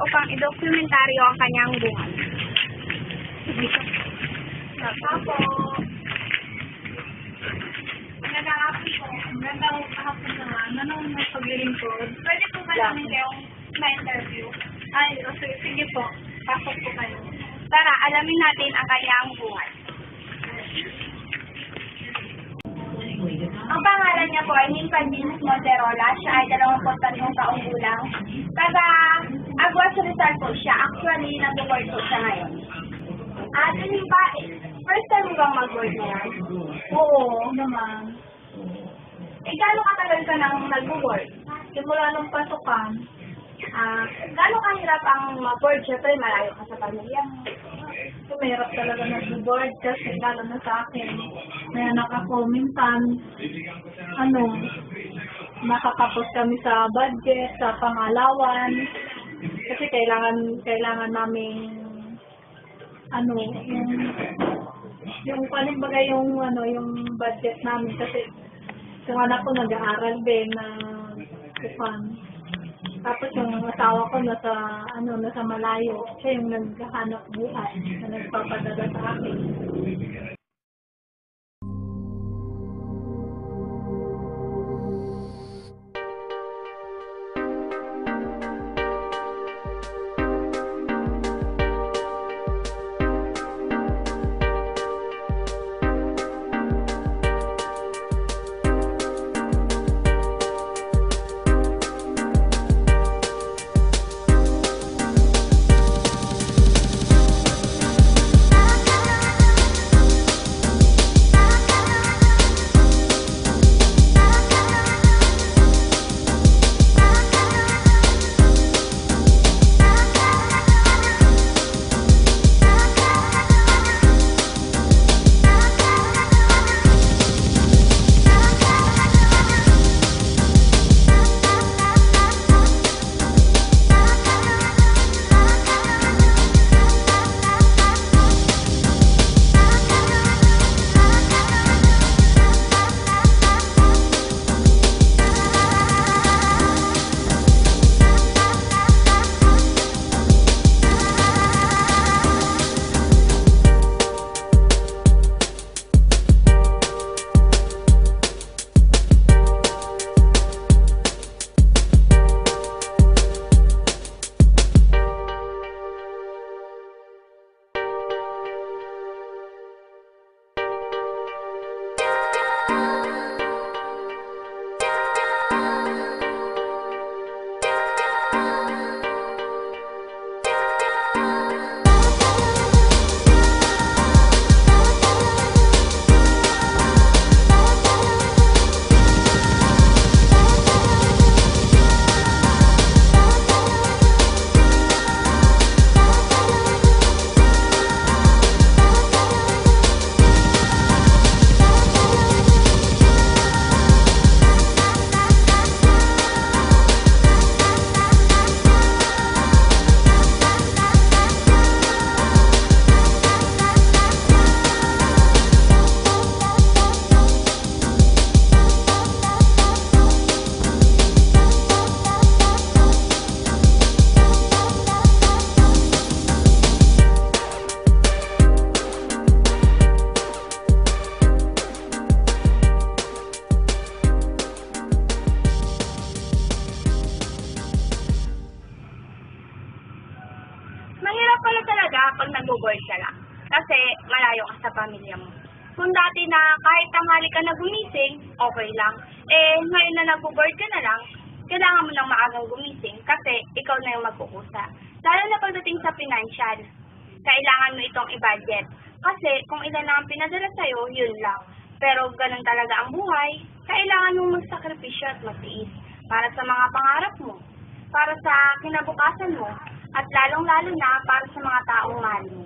upang idokumentaryo ang kanyang buhay. Tapo. Magandang hapon po. Magandang hapon naman. Anong paglilingkod? Pwede po ba namin kayong ma-interview? Ay, sige po. Pasok po kayo. Tara, alamin natin ang kanyang buhay. Ang pangalan niya po ay Ninfa Jeans Monterola. Siya ay 23 taong gulang. Taga Aguas Rizal po siya. Actually, nag-board po siya ngayon. Ninfa, first time mo bang mag-board ngayon? Oo, naman. Gano'ng katagal ka nang nag-board? Simula nung pasukan. Gano'ng kahirap ang mag-board? Siyempre, malayo ka sa pamilya mo. Mahirap talaga nag-board kasi lalo na sa akin. May anak ako, minsan, nakakapos kami sa budget, sa pangalawan. Kasi kailangan namin, yung budget namin kasi yung anak ko nag-aaral din na tapos yung asawa ko nasa malayo. Siya yung naghahanap buhay na nagpapadala sa akin. Mahirap pala talaga pag nag-board ka lang. Kasi malayo ka sa pamilya mo. Kung dati na kahit tanghali ka na gumising, okay lang. Ngayon na nag-board ka na lang, kailangan mo nang maagang gumising kasi ikaw na yung magkukusa. Lalo na pagdating sa financial, kailangan mo itong i-budget. Kasi kung ilan lang ang pinadala sa'yo, yun lang. Pero ganun talaga ang buhay, kailangan mo magsakripisyo at magtiis para sa mga pangarap mo, para sa kinabukasan mo, at lalong-lalo na para sa mga taong mahal mo.